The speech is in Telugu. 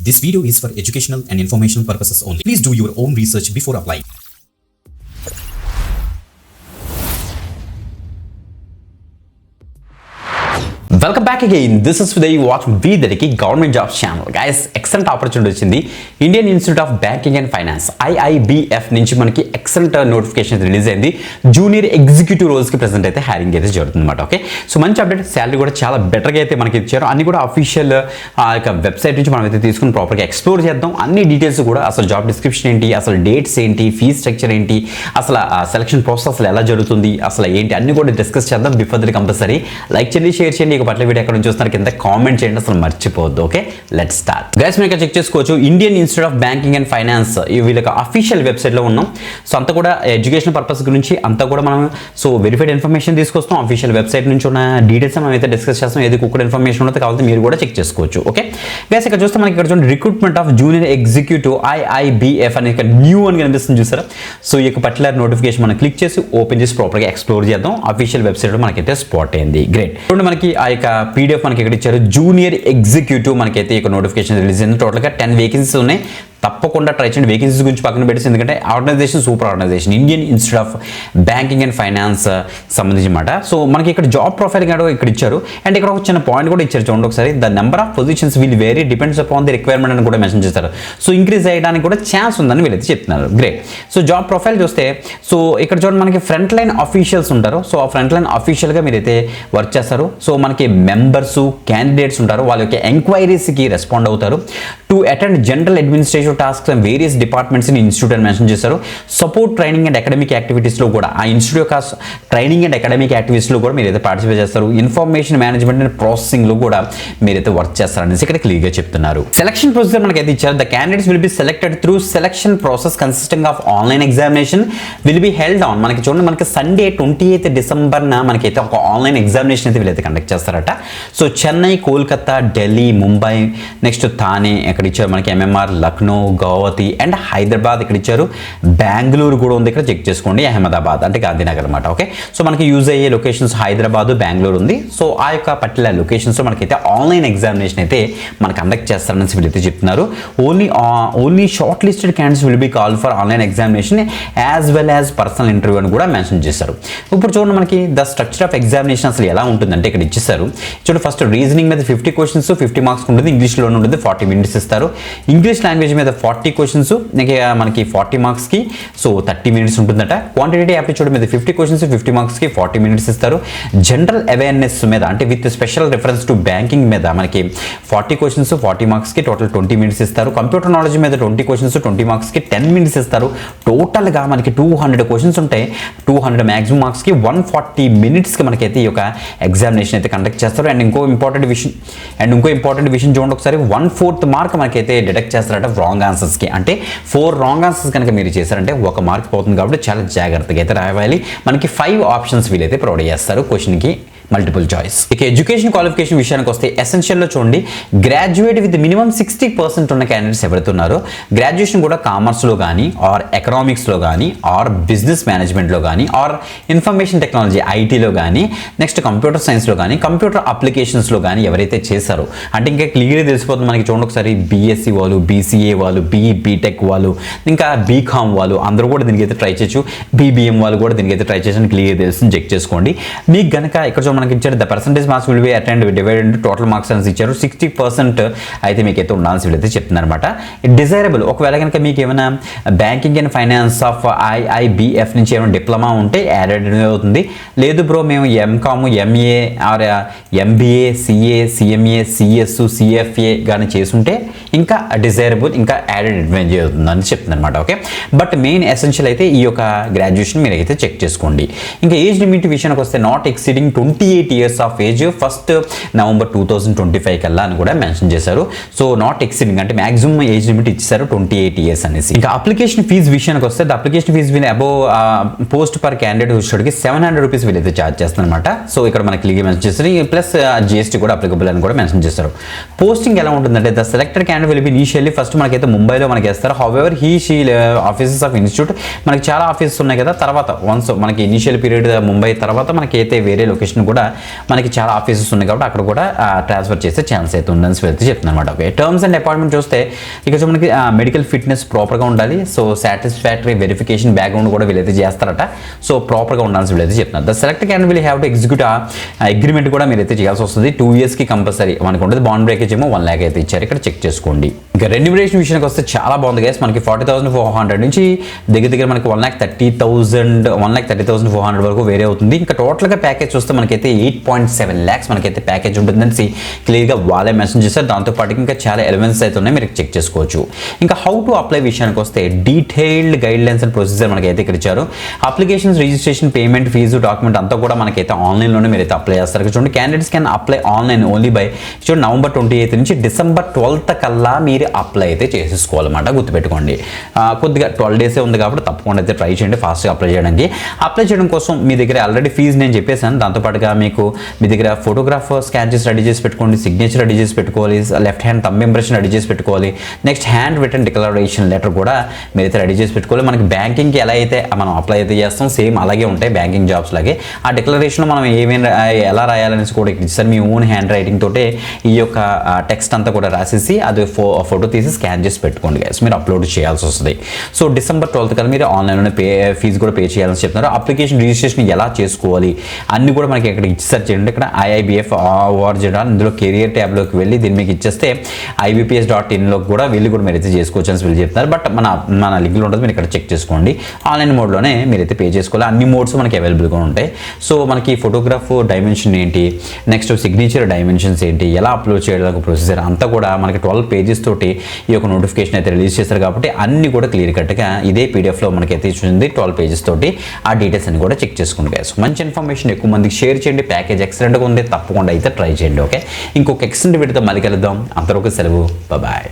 This video is for educational and informational purposes only. Please do your own research before applying. Welcome back again. This is విదయ్ వాచ్ వి దరికి government jobs channel. Guys, excellent opportunity వచ్చింది. Indian institute of banking and finance IIBF నుంచి మనకి ఎక్సలెంట్ నోటిఫికేషన్ రిలీజ్ అయింది. జూనియర్ ఎగ్జిక్యూటివ్ రోల్స్కి ప్రెసెంట్ అయితే హైరింగ్ అయితే జరుగుతుంది అనమాట. ఓకే, సో మంచి అప్డేట్. శాలరీ కూడా చాలా బెటర్గా అయితే మనకి ఇచ్చారు. అన్ని కూడా అఫీషియల్ వెబ్సైట్ నుంచి మనం అయితే తీసుకుని ప్రాపర్గా ఎక్స్ప్లోర్ చేద్దాం. అన్ని డీటెయిల్స్ కూడా, అసలు జాబ్ డిస్క్రిప్షన్ ఏంటి, అసలు డేట్స్ ఏంటి, ఫీ స్ట్రక్చర్ ఏంటి, అసలు సెలక్షన్ ప్రాసెస్ అసలు ఎలా జరుగుతుంది, అసలు ఏంటి, అన్ని కూడా డిస్కస్ చేద్దాం. బిఫోర్ దట్ కంపల్సరీ లైక్ చేయండి, షేర్ చేయండి. పట్ల వీడియో ఎక్కడ నుంచి చూస్తున్నారు కింద కామెంట్ చేయండి, అసలు మర్చిపోవద్దు. Okay, let's start. గైస్, మీరు చెక్ చేసుకోవచ్చు Indian institute of banking and finance వీళ్ళకి అఫీషియల్ వెబ్సైట్లో ఉన్నాం. సో అంతా కూడా ఎడ్యుకేషన్ పర్పస్ గురించి అంతా కూడా మనం వెరిఫైడ్ ఇన్ఫర్మేషన్ తీసుకొస్తాం. అఫీషియల్ వెబ్సైట్ నుంచి ఉన్న డీటెయిల్స్ మనం అయితే డిస్కస్ చేస్తాం. ఏది కుక్కడ ఇన్ఫర్మేషన్ ఉంటే కావాలి మీరు కూడా చెక్ చేసుకోవచ్చు. ఓకే గైస్, ఇక్కడ చూస్తే మనకి ఇక్కడ చూడండి recruitment of junior executive IIBF అని ఇక్కడ న్యూ అని కనిపిస్తుంది చూసారా. సో ఈ యొక్క పర్టికులర్ నోటిఫికేషన్ మనం క్లిక్ చేసి ఓపెన్ చేసి ప్రాపర్గా ఎక్స్ప్లోర్ చేద్దాం. అఫీషియల్ వెబ్సైట్లో మనకైతే స్పాట్ అయింది. గ్రేట్. చూడండి, మనకి ఆ యొక్క PDF మనకి ఇక్కడ ఇచ్చారు. జూనియర్ ఎగ్జిక్యూటివ్ మనకైతే ఈ నోటిఫికేషన్ రిలీజ్ అయింది. టోటల్గా 10 వేకెన్సీస్ ఉన్నాయి. తప్పకుండా ట్రై చేయండి. వేకెన్సీస్ గురించి పక్కన పెట్టేసి, ఎందుకంటే organisation super organisation Indian institute of banking and Finance సంబంధించి మాట. సో మనకి ఇక్కడ జాబ్ ప్రొఫైల్ ఇక్కడ ఇచ్చారు. అండ్ ఇక్కడ ఒక చిన్న పాయింట్ కూడా ఇచ్చారు చూడండి ఒకసారి. The number of positions will very depends upon the requirement అని కూడా మెన్షన్ చేస్తారు. సో ఇంక్రీజ్ చేయడానికి కూడా ఛాన్స్ ఉందని వీళ్ళైతే చెప్తున్నారు. గ్రేట్. సో జాబ్ ప్రొఫైల్ చూస్తే, సో ఇక్కడ చూడండి మనకి ఫ్రంట్ లైన్ అఫీషియల్స్ ఉంటారు. సో ఆ ఫ్రంట్ లైన్ అఫీషియల్గా మీరైతే వర్క్ చేస్తారు. సో మనకి మెంబర్స్ క్యాండిడేట్స్ ఉంటారు, వాళ్ళ యొక్క ఎంక్వైరీస్కి రెస్పాండ్ అవుతారు. To attend general administrative tasks and various departments in institute అని మెన్షన్ చేశారు. సపోర్ట్ ట్రైనింగ్ అండ్ అకాడమిక్ యాక్టివిటీస్లో కూడా, ఆ ఇన్స్టిట్యూట్ యొక్క ట్రైనింగ్ అండ్ అకాడమిక్ యాక్టివిటీస్లో కూడా మీరైతే పార్టిసిపేట్ చేస్తారు. ఇన్ఫర్మేషన్ మేనేజ్మెంట్ అండ్ ప్రాసెసింగ్లో కూడా మీరైతే వర్క్ చేస్తారనేసి ఇక్కడ క్లియర్గా చెప్తున్నారు. సెలక్షన్ ప్రొసీజర్ మనకైతే ఇచ్చారు. The candidates will be selected through selection process consisting of online examination will be held on. మనకి చూడండి, మనకి సండే 28th డిసెంబర్న మనకైతే ఒక ఆన్లైన్ ఎగ్జామినేషన్ అయితే వీళ్ళైతే కండక్ట్ చేస్తారట. సో చెన్నై, కోల్కతా, ఢిల్లీ, ముంబై, నెక్స్ట్ థానే ఇక్కడ ఇచ్చారు. మనకి MMR, లక్నో, గౌహతి అండ్ హైదరాబాద్ ఇక్కడ ఇచ్చారు. బెంగళూరు కూడా ఉంది, ఇక్కడ చెక్ చేసుకోండి. అహ్మదాబాద్ అంటే గాంధీనగర్ అనమాట. ఓకే, సో మనకి యూజ్ అయ్యే లొకేషన్స్ హైదరాబాద్, బెంగళూరు ఉంది. సో ఆ యొక్క పర్టికులర్ లొకేషన్స్లో మనకైతే ఆన్లైన్ ఎగ్జామినేషన్ అయితే మనకు కండక్ట్ చేస్తారని వీళ్ళైతే చెప్తున్నారు. Only short listed candidates will be call for online examination as well as personal interview అని కూడా మెన్షన్ చేశారు. ఇప్పుడు చూడండి, మనకి ద స్ట్రక్చర్ ఆఫ్ ఎగ్జామినేషన్ అసలు ఎలా ఉంటుందంటే ఇక్కడ ఇచ్చేసారు. చూడండి, ఫస్ట్ రీజనింగ్ మీద 50 క్వశ్చన్స్ 50 మార్క్స్ ఉంటుంది. ఇంగ్లీష్లో ఉంటుంది 40 minutes ఇస్తారు. ఇంగ్లీష్ లాంగ్వేజ్ మీద 40 క్వశ్చన్స్ మనకి 40 మార్క్స్కి సో 30 minutes ఉంటుందట. క్వాంటిటేటివ్ యాప్టిట్యూడ్ మీద 50 క్వశ్చన్స్ 50 మార్క్స్కి 40 minutes ఇస్తారు. జనరల్ అవేర్నెస్ మీద అంటే with special reference to banking మీద మనకి 40 క్వశ్చన్స్ 40 మార్క్స్కి టోటల్ 20 minutes ఇస్తారు. కంప్యూటర్ నాలెడ్జ్ మీద 20 క్వశ్చన్స్ 20 మార్క్స్కి 10 minutes ఇస్తారు. టోటల్గా మనకి 200 క్వశ్చన్స్ ఉంటాయి. 200 మ్యాక్సిమం మార్క్స్కి 140 minutesకి మనకైతే ఈ యొక్క ఎగ్జామినేషన్ అయితే కండక్ట్ చేస్తారు. అండ్ ఇంకో ఇంపార్టెంట్ విషయం చూడండి ఒకసారి. 1/4 మార్క్ మనకైతే డిడక్ట్ చేస్తారట రాంగ్ ఆన్సర్స్కి. అంటే 4 రాంగ్ ఆన్సర్స్ కనుక మీరు చేశారంటే 1 మార్క్ పోతుంది. కాబట్టి చాలా జాగ్రత్తగా అయితే రాయాలి. మనకి 5 ఆప్షన్స్ వీలైతే ప్రొవైడ్ చేస్తారు క్వశ్చన్కి, మల్టిపుల్ చాయిస్. ఇక ఎడ్యుకేషన్ క్వాలిఫికేషన్ విషయానికి వస్తే ఎసెన్షియల్లో చూడండి, గ్రాడ్యుయేట్ విత్ మినిమం 60% ఉన్న క్యాండిడేట్స్ ఎవరైతే ఉన్నారో, గ్రాడ్యుయేషన్ కూడా కామర్స్లో కానీ ఆర్ ఎకనామిక్స్లో కానీ ఆర్ బిజినెస్ మేనేజ్మెంట్లో కానీ ఆర్ ఇన్ఫర్మేషన్ టెక్నాలజీ ITలో కానీ నెక్స్ట్ కంప్యూటర్ సైన్స్లో కానీ కంప్యూటర్ అప్లికేషన్స్లో కానీ ఎవరైతే చేశారో, అంటే ఇంకా క్లియర్గా తెలిసిపోతుంది మనకి. చూడండి ఒకసారి, BSc వాళ్ళు, BCA వాళ్ళు, BTech వాళ్ళు, ఇంకా BCom వాళ్ళు అందరూ కూడా దీనికి అయితే ట్రై చేయొచ్చు. BBM వాళ్ళు కూడా దీనికి అయితే ట్రై చేయొచ్చు. క్లియర్ తెలుస్తుంది, చెక్ చేసుకోండి. మీకు కనుక ఇక్కడ మనకి ఇచ్చారు the percentage marks will be attend divided into total marks అని ఇచ్చారు. 60% అయితే మీకు అయితే ఉండాల్సి వీళ్ళైతే చెప్తున్నారు అనమాట. డిజైరబుల్, ఒకవేళ కనుక మీకు ఏమైనా banking and finance of IIBF నుంచి ఏమైనా డిప్లొమా ఉంటే యాడెడ్ అవుతుంది. లేదు బ్రో మేము MCom, MA or MBA, CA, CMA, CS, CFA కానీ చేసుంటే ఇంకా డిజైరబుల్, ఇంకా యాడెడ్ అడ్వాంటేజ్ అవుతుంది అని చెప్తున్నారు అనమాట. ఓకే, బట్ మెయిన్ ఎసెన్షియల్ అయితే ఈ యొక్క గ్రాడ్యుయేషన్ మీరు అయితే చెక్ చేసుకోండి. ఇంకా ఏజ్ లిమిట్ విషయానికి వస్తే not exceeding 28 years of age 1st November 2025 కల్లా అని కూడా మెన్షన్ చేశారు. సో నాట్ ఎక్సీడింగ్ అంటే మాక్సిమం ఏజ్ లిమిట్ ఇచ్చారు 28 years అనేసి. ఇంకా అప్లికేషన్ ఫీజు విషయానికి వస్తే the application fee will above post per candidate వచ్చేటికి 700 rupees వీళ్ళైతే ఛార్జ్ చేస్తారనమాట. సో ఇక్కడ మనకి క్లియర్గా మెన్షన్ చేస్తారు. ప్లస్ GST కూడా అప్లికబుల్ అని కూడా మెన్షన్ చేస్తారు. పోస్టింగ్ ఎలా ఉంటుందంటే the selected candidate will be initially first మనకైతే ముంబైలో మనకి వేస్తారు. However she offices of institute మనకి చాలా ఆఫీసెస్ ఉన్నాయి కదా. తర్వాత వన్స్ మనకి ఇనిషియల్ పీరియడ్ ముంబై తర్వాత మనకి అయితే వేరే లొకేషన్ కూడా కూడా మనకి చాలా ఆఫీసెస్ ఉన్నాయి కాబట్టి అక్కడ కూడా ట్రాన్స్ఫర్ చేసే ఛాన్స్ అయితే ఉందని వెళ్తే చెప్తున్నాను అనమాట. ఓకే, టర్మ్స్ అండ్ అపాయింట్మెంట్ చూస్తే ఇక మనకి మెడికల్ ఫిట్నెస్ ప్రాపర్గా ఉండాలి. సో సాటిస్ఫాక్టరీ వెరిఫికేషన్ బ్యాక్గ్రౌండ్ కూడా వీళ్ళైతే చేస్తారట. సో ప్రాపర్గా ఉండాల్సి వీళ్ళైతే చెప్తున్నారు. The select can will have to execute agreement కూడా మీరైతే చేయాల్సి వస్తుంది. 2 yearsకి కంపల్సరీ మనకు ఉంటుంది. బాండ్ బ్రేకేజ్ ఏమో 1 lakh అయితే ఇచ్చారు, ఇక్కడ చెక్ చేసుకోండి. ఇక రెన్యుమరేషన్ విషయానికి వస్తే చాలా బాగుంది గైస్. మనకి 40,400 నుంచి దగ్గర మనకి 1,30,400 వరకు వేరే అవుతుంది. ఇంకా టోటల్గా ప్యాకేజ్ చూస్తే మనకైతే 8.7 lakhs మనకైతే ప్యాకేజ్ ఉంటుందని క్లియర్గా వాళ్ళే మెన్షన్ చేస్తారు. దాంతోపాటు ఇంకా చాలా ఎలిమెంట్స్ అయితే ఉన్నాయి, మీరు చెక్ చేసుకోవచ్చు. ఇంకా హౌ టు అప్లై విషయానికి వస్తే detailed guidelines and procedure మనకైతే ఇక్కడ ఇచ్చారు. Applications, registration, payment, fees, document అంతా కూడా మనకైతే ఆన్లైన్లోనే మీరైతే అప్లై చేస్తారు. చూడండి, candidates can apply online only by చూడండి November 28 నుంచి December 12th కల్లా మీరు అప్లై అయితే చేసేసుకోవాలన్నమాట. గుర్తుపెట్టుకోండి, కొద్దిగా 12 days ఉంది కాబట్టి తప్పకుండా అయితే ట్రై చేయండి ఫాస్ట్గా అప్లై చేయడానికి. అప్లై చేయడం కోసం మీ దగ్గర ఆల్రెడీ ఫీజు నేను చెప్పేసాను. దాంతోపాటుగా మీకు మీ దగ్గర ఫోటోగ్రాఫ్ స్కాన్ చేసి రెడీ చేసి పెట్టుకోండి, సిగ్నేచర్ రెడీ చేసి పెట్టుకోవాలి, left hand thumb impression ready చేసి పెట్టుకోవాలి. Next hand written declaration letter కూడా మీరైతే రెడీ చేసి పెట్టుకోవాలి. మనకి బ్యాంకింగ్కి ఎలా అయితే మనం అప్లై అయితే చేస్తాం సేమ్ అలాగే ఉంటాయి బ్యాంకింగ్ జాబ్స్ లాగే. ఆ డిక్లరేషన్ మనం ఎలా రాయాలనేసి కూడా ఇక్కడ ఇస్తారు. మీ ఓన్ హ్యాండ్ రైటింగ్ తోటే ఈ యొక్క టెక్స్ట్ అంతా కూడా రాసేసి అది ఫోటో తీసి స్కాన్ చేసి పెట్టుకోండి గైస్, మీరు అప్లోడ్ చేయాల్సి వస్తుంది. సో December 12th కల్లా మీరు ఆన్లైన్లోనే ఫీజు కూడా పే చేయాలని చెప్తున్నారు. అప్లికేషన్ రిజిస్ట్రేషన్ ఎలా చేసుకోవాలి అన్ని కూడా మనకి ఇక్కడ ఇచ్చేసారు. చేయండి, ఇక్కడ IIBF ORG ఇందులో కెరియర్ ట్యాబ్లోకి వెళ్ళి దీన్ని మీకు ఇచ్చేస్తే IBPS.in కూడా వెళ్ళి కూడా మీరైతే చేసుకోవచ్చు అని వీళ్ళు చెప్తున్నారు. బట్ మన లింక్లో ఉంటుంది, మీరు ఇక్కడ చెక్ చేసుకోండి. ఆన్లైన్ మోడ్లోనే మీరైతే పే చేసుకోవాలి. అన్ని మోడ్స్ మనకి అవైలబుల్గా ఉంటాయి. సో మనకి ఫోటోగ్రాఫ్ డైమెన్షన్ ఏంటి, నెక్స్ట్ సిగ్నేచర్ డైమెన్షన్స్ ఏంటి, ఎలా అప్లోడ్ చేయడానికి ప్రొసీజర్ అంతా కూడా మనకి 12 pages తోటి ఈ యొక్క నోటిఫికేషన్ అయితే రిలీజ్ చేస్తారు. కాబట్టి అన్ని కూడా క్లియర్ కట్గా ఇదే పీడిఎఫ్లో మనకైతే ఇచ్చింది 12 pages తోటి. ఆ డీటెయిల్స్ అన్ని కూడా చెక్ చేసుకోండి గైస్. మంచి ఇన్ఫర్మేషన్ ఎక్కువ మందికి షేర్ చేయండి. ప్యాకేజ్ ఎక్సలెంట్గా ఉంది, తప్పకుండా అయితే ట్రై చేయండి. ఓకే, ఇంకొక ఎక్సలెంట్ వీడియోతో మళ్ళీ కలుద్దాం. అంతవరకు సెలవు, బాయ్.